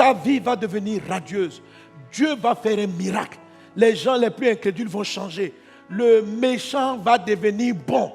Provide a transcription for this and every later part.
ta vie va devenir radieuse. Dieu va faire un miracle. Les gens les plus incrédules vont changer. Le méchant va devenir bon.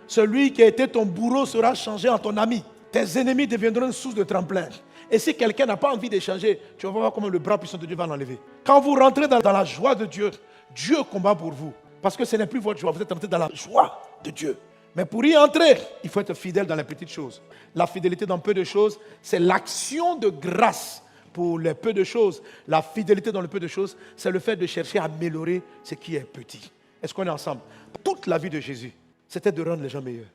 Celui qui a été ton bourreau sera changé en ton ami. Tes ennemis deviendront une source de tremplin. Et si quelqu'un n'a pas envie de changer, tu vas voir comment le bras puissant de Dieu va l'enlever. Quand vous rentrez dans la joie de Dieu, Dieu combat pour vous. Parce que ce n'est plus votre joie, vous êtes entré dans la joie de Dieu. Mais pour y entrer, il faut être fidèle dans les petites choses. La fidélité dans peu de choses, c'est l'action de grâce pour les peu de choses. La fidélité dans le peu de choses, c'est le fait de chercher à améliorer ce qui est petit. Est-ce qu'on est ensemble? Toute la vie de Jésus, c'était de rendre les gens meilleurs.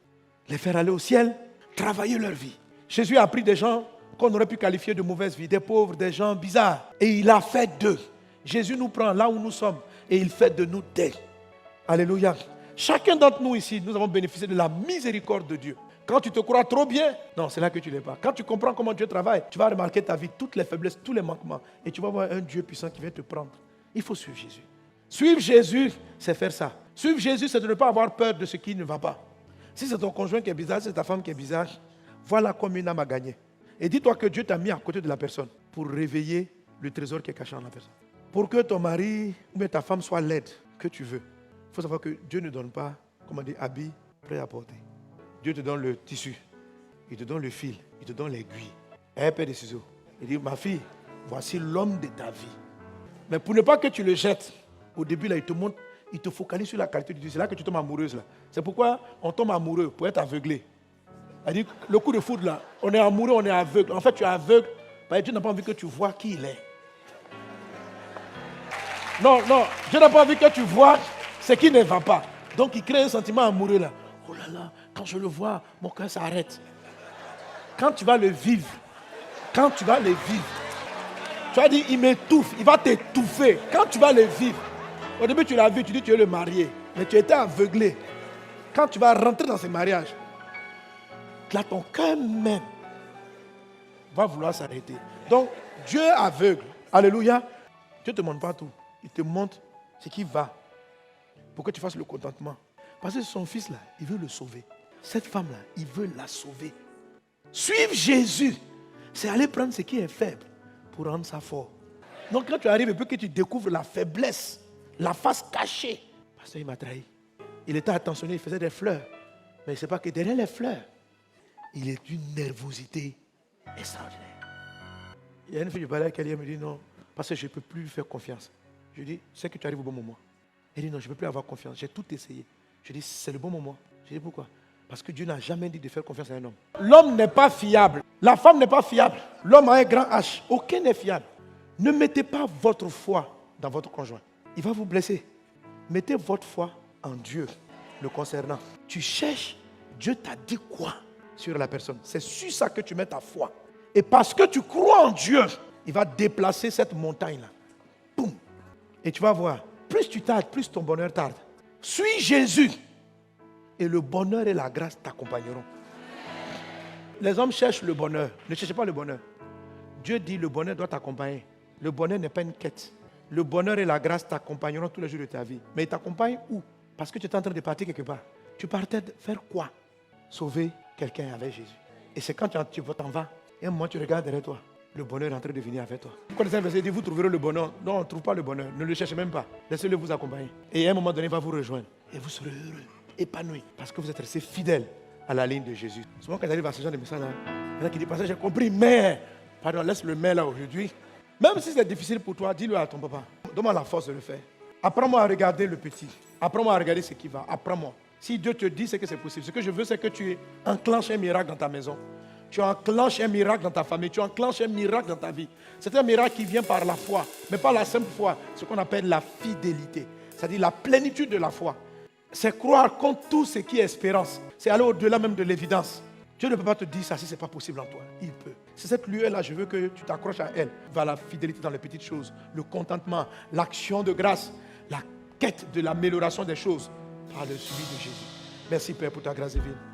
Les faire aller au ciel, travailler leur vie. Jésus a pris des gens qu'on aurait pu qualifier de mauvaise vie, des pauvres, des gens bizarres. Et il a fait d'eux. Jésus nous prend là où nous sommes et il fait de nous des. Alléluia. Chacun d'entre nous ici, nous avons bénéficié de la miséricorde de Dieu. Quand tu te crois trop bien, non, c'est là que tu n'es pas. Quand tu comprends comment Dieu travaille, tu vas remarquer ta vie, toutes les faiblesses, tous les manquements. Et tu vas voir un Dieu puissant qui vient te prendre. Il faut suivre Jésus. Suivre Jésus, c'est faire ça. Suivre Jésus, c'est de ne pas avoir peur de ce qui ne va pas. Si c'est ton conjoint qui est bizarre, si c'est ta femme qui est bizarre, voilà comme une âme à gagner. Et dis-toi que Dieu t'a mis à côté de la personne pour réveiller le trésor qui est caché en la personne. Pour que ton mari ou ta femme soit laide, que tu veux. Il faut savoir que Dieu ne donne pas, comment dire, habit prêt à porter. Dieu te donne le tissu, il te donne le fil, il te donne l'aiguille. Et un paire de ciseaux. Il dit, ma fille, voici l'homme de ta vie. Mais pour ne pas que tu le jettes, au début, là, il te montre, il te focalise sur la qualité du tissu. C'est là que tu tombes amoureuse. Là. C'est pourquoi on tombe amoureux, pour être aveuglé. C'est-à-dire, le coup de foudre, là, on est amoureux, on est aveugle. En fait, tu es aveugle, parce que Dieu n'a pas envie que tu vois qui il est. Non, Dieu n'a pas envie que tu vois ce qui ne va pas. Donc, il crée un sentiment amoureux, là. Oh là là, quand je le vois, mon cœur s'arrête. Quand tu vas le vivre, tu vas dire, il m'étouffe, il va t'étouffer. Quand tu vas le vivre, au début tu l'as vu, tu dis tu es le marié, mais tu étais aveuglé. Quand tu vas rentrer dans ce mariage, là ton cœur même va vouloir s'arrêter. Donc Dieu aveugle, alléluia, Dieu ne te montre pas tout, il te montre ce qui va pour que tu fasses le contentement. Parce que son fils là, il veut le sauver. Cette femme là, il veut la sauver. Suivre Jésus, c'est aller prendre ce qui est faible pour rendre ça fort. Donc quand tu arrives, il peut que tu découvres la faiblesse, la face cachée. Parce qu'il m'a trahi. Il était attentionné, il faisait des fleurs. Mais il ne sait pas que derrière les fleurs, il est d'une nervosité extraordinaire. Il y a une fille, je parlais avec elle, elle me dit non, parce que je ne peux plus lui faire confiance. Je lui dis, c'est que tu arrives au bon moment. Elle dit non, je ne peux plus avoir confiance, j'ai tout essayé. Je dis, c'est le bon moment. Je dis pourquoi? Parce que Dieu n'a jamais dit de faire confiance à un homme. L'homme n'est pas fiable. La femme n'est pas fiable. L'homme a un grand H. Aucun n'est fiable. Ne mettez pas votre foi dans votre conjoint. Il va vous blesser. Mettez votre foi en Dieu le concernant. Tu cherches, Dieu t'a dit quoi sur la personne? C'est sur ça que tu mets ta foi. Et parce que tu crois en Dieu, il va déplacer cette montagne-là. Boum. Et tu vas voir, plus tu tardes, plus ton bonheur tarde. Suis Jésus. Et le bonheur et la grâce t'accompagneront. Les hommes cherchent le bonheur. Ne cherchez pas le bonheur. Dieu dit le bonheur doit t'accompagner. Le bonheur n'est pas une quête. Le bonheur et la grâce t'accompagneront tous les jours de ta vie. Mais ils t'accompagnent où? Parce que tu es en train de partir quelque part. Tu partais faire quoi? Sauver quelqu'un avec Jésus. Et c'est quand tu t'en vas, et un moment tu regardes derrière toi. Le bonheur est en train de venir avec toi. Vous connaissez un verset, il dit vous trouverez le bonheur. Non, on ne trouve pas le bonheur. Ne le cherchez même pas. Laissez-le vous accompagner. Et à un moment donné, il va vous rejoindre. Et vous serez heureux, épanoui. Parce que vous êtes resté fidèle à la ligne de Jésus. Souvent quand j'arrive à ce genre de message, il y en a qui disent, parce que j'ai compris, mais, pardon, laisse le mais là aujourd'hui. Même si c'est difficile pour toi, dis-le à ton papa. Donne-moi la force de le faire. Apprends-moi à regarder le petit. Apprends-moi à regarder ce qui va. Apprends-moi. Si Dieu te dit, c'est que c'est possible. Ce que je veux, c'est que tu enclenches un miracle dans ta maison. Tu enclenches un miracle dans ta famille. Tu enclenches un miracle dans ta vie. C'est un miracle qui vient par la foi. Mais pas la simple foi. Ce qu'on appelle la fidélité. C'est-à-dire la plénitude de la foi. C'est croire contre tout ce qui est espérance. C'est aller au-delà même de l'évidence. Dieu ne peut pas te dire ça si ce n'est pas possible en toi. Il peut. C'est cette lueur-là, je veux que tu t'accroches à elle. Vers la fidélité dans les petites choses, le contentement, l'action de grâce, la quête de l'amélioration des choses par le suivi de Jésus. Merci Père pour ta grâce divine.